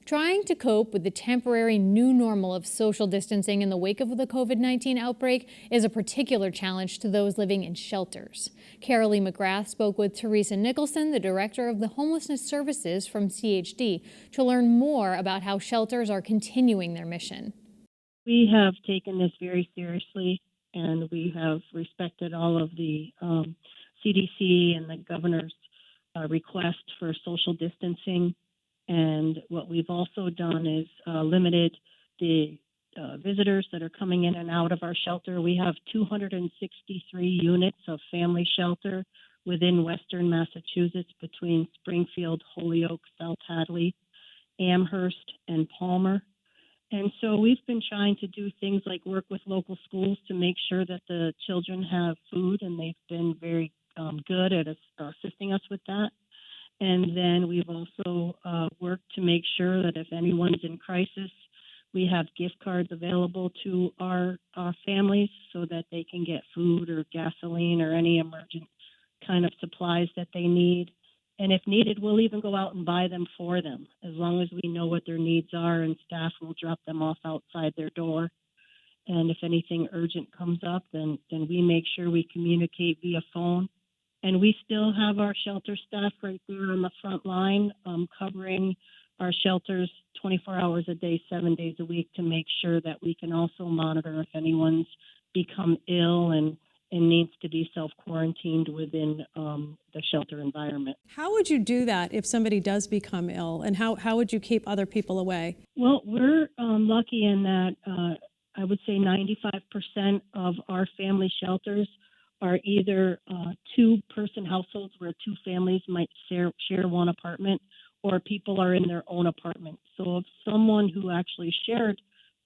Trying to cope with the temporary new normal of social distancing in the wake of the COVID-19 outbreak is a particular challenge to those living in shelters. Carolee McGrath spoke with Teresa Nicholson, the director of the Homelessness Services from CHD, to learn more about how shelters are continuing their mission. We have taken this very seriously, and we have respected all of the CDC and the governor's request for social distancing. And what we've also done is limited the visitors that are coming in and out of our shelter. We have 263 units of family shelter within Western Massachusetts between Springfield, Holyoke, South Hadley, Amherst, and Palmer. And so we've been trying to do things like work with local schools to make sure that the children have food, and they've been very good at assisting us with that. And then we've also worked to make sure that if anyone's in crisis, we have gift cards available to our families so that they can get food or gasoline or any emergent kind of supplies that they need. And if needed, we'll even go out and buy them for them, as long as we know what their needs are, and staff will drop them off outside their door. And if anything urgent comes up, then we make sure we communicate via phone. And we still have our shelter staff right there on the front line, covering our shelters 24 hours a day, 7 days a week, to make sure that we can also monitor if anyone's become ill and needs to be self-quarantined within the shelter environment. How would you do that if somebody does become ill, and how would you keep other people away? Well, we're lucky in that I would say 95% of our family shelters are either two-person households where two families might share one apartment, or people are in their own apartment. So if someone who actually shared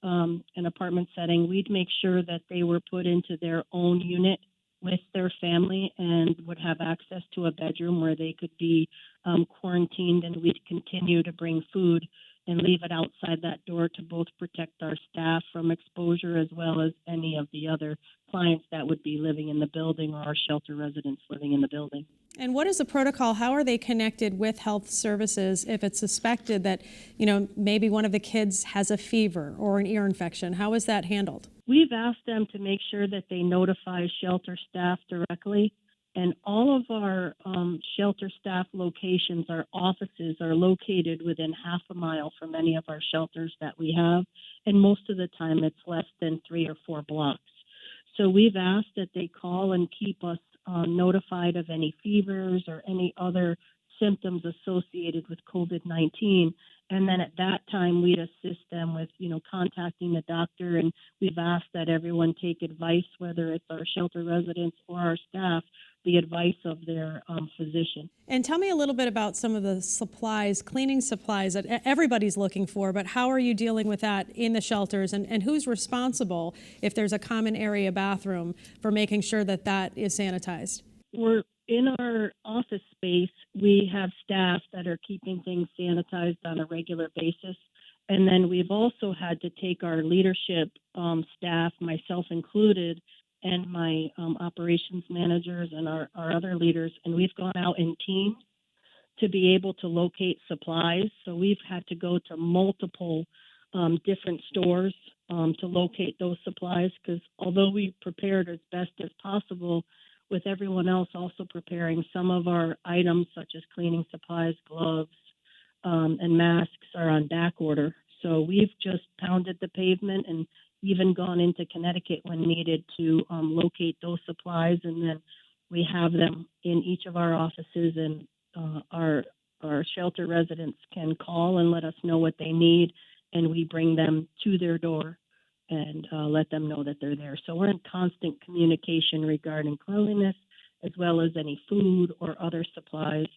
an apartment setting, we'd make sure that they were put into their own unit with their family and would have access to a bedroom where they could be quarantined, and we'd continue to bring food and leave it outside that door to both protect our staff from exposure as well as any of the other clients that would be living in the building, or our shelter residents living in the building. And what is the protocol? How are they connected with health services if it's suspected that, maybe one of the kids has a fever or an ear infection? How is that handled? We've asked them to make sure that they notify shelter staff directly. And all of our shelter staff locations, our offices, are located within half a mile from any of our shelters that we have. And most of the time it's less than 3 or 4 blocks. So we've asked that they call and keep us notified of any fevers or any other symptoms associated with COVID-19. And then at that time, we'd assist them with, contacting the doctor. And we've asked that everyone take advice, whether it's our shelter residents or our staff, the advice of their physician. And tell me a little bit about some of the supplies, cleaning supplies that everybody's looking for, but how are you dealing with that in the shelters, and who's responsible if there's a common area bathroom for making sure that that is sanitized? We're in our office space. We have staff that are keeping things sanitized on a regular basis. And then we've also had to take our leadership staff, myself included, and my operations managers and our other leaders, and we've gone out in teams to be able to locate supplies. So we've had to go to multiple different stores to locate those supplies, because although we prepared as best as possible, with everyone else also preparing, some of our items such as cleaning supplies, gloves, and masks are on back order. So we've just pounded the pavement and even gone into Connecticut when needed to locate those supplies, and then we have them in each of our offices, and our shelter residents can call and let us know what they need, and we bring them to their door and let them know that they're there. So we're in constant communication regarding cleanliness, as well as any food or other supplies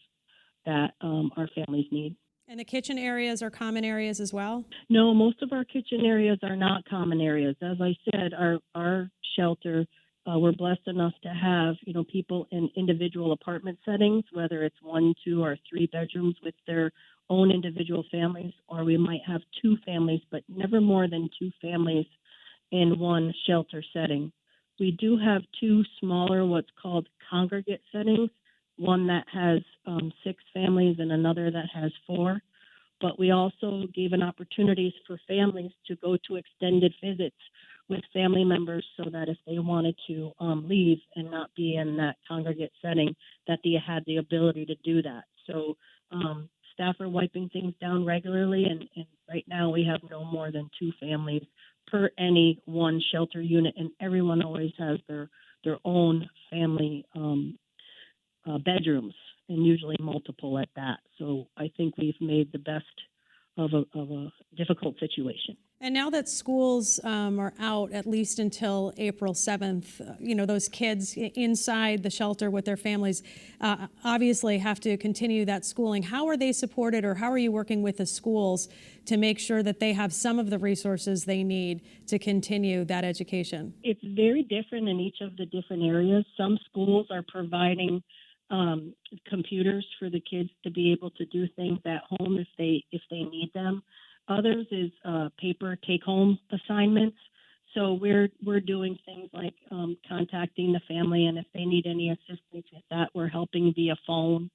that our families need. And the kitchen areas are common areas as well? No, most of our kitchen areas are not common areas. As I said, our shelter, we're blessed enough to have, people in individual apartment settings, whether it's 1, 2, or 3 bedrooms with their own individual families, or we might have 2 families, but never more than 2 families in one shelter setting. We do have 2 smaller, what's called congregate settings, one that has 6 families and another that has 4. but we also gave an opportunities for families to go to extended visits with family members so that if they wanted to leave and not be in that congregate setting, that they had the ability to do that. So staff are wiping things down regularly, and right now we have no more than 2 families per any one shelter unit, and everyone always has their own family bedrooms, and usually multiple at that. So I think we've made the best of a difficult situation. And now that schools are out, at least until April 7th, those kids inside the shelter with their families obviously have to continue that schooling. How are they supported, or how are you working with the schools to make sure that they have some of the resources they need to continue that education? It's very different in each of the different areas. Some schools are providing computers for the kids to be able to do things at home if they need them. Others is paper take-home assignments. So we're doing things like contacting the family, and if they need any assistance with that, we're helping via phone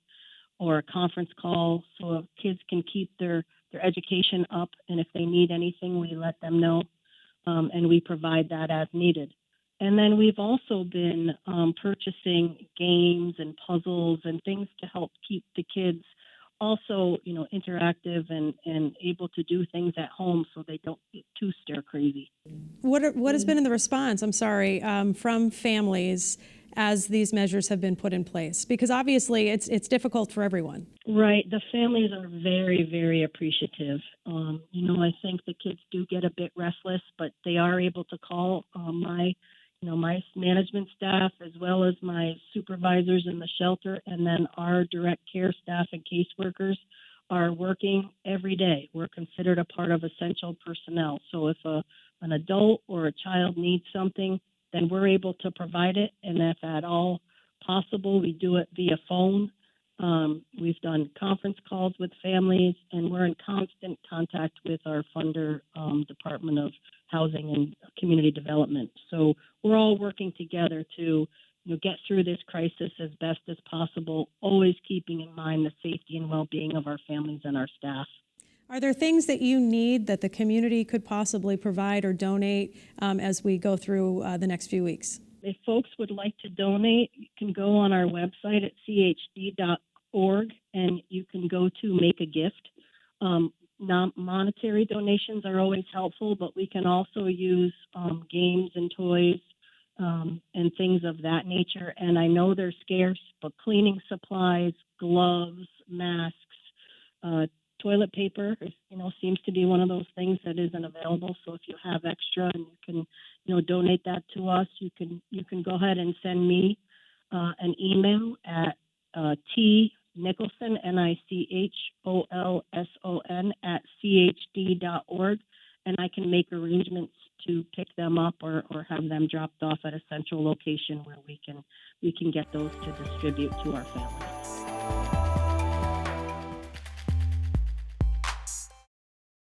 or a conference call, so kids can keep their education up. And if they need anything, we let them know, and we provide that as needed. And then we've also been purchasing games and puzzles and things to help keep the kids also, interactive and able to do things at home so they don't get too stir crazy. What has been in the response, from families as these measures have been put in place? Because obviously it's difficult for everyone. Right. The families are very, very appreciative. I think the kids do get a bit restless, but they are able to call my management staff, as well as my supervisors in the shelter, and then our direct care staff and caseworkers are working every day. We're considered a part of essential personnel. So if an adult or a child needs something, then we're able to provide it. And if at all possible, we do it via phone. We've done conference calls with families, and we're in constant contact with our funder, Department of Housing and Community Development. So we're all working together to get through this crisis as best as possible, always keeping in mind the safety and well-being of our families and our staff. Are there things that you need that the community could possibly provide or donate as we go through the next few weeks? If folks would like to donate, you can go on our website at chd.org, and you can go to Make a Gift. Non-monetary donations are always helpful, but we can also use games and toys and things of that nature. And I know they're scarce, but cleaning supplies, gloves, masks, toilet paper, seems to be one of those things that isn't available. So if you have extra and you can, donate that to us, you can go ahead and send me an email at Nicholson, NICHOLSON @CHD.org, and I can make arrangements to pick them up or have them dropped off at a central location where we can get those to distribute to our families.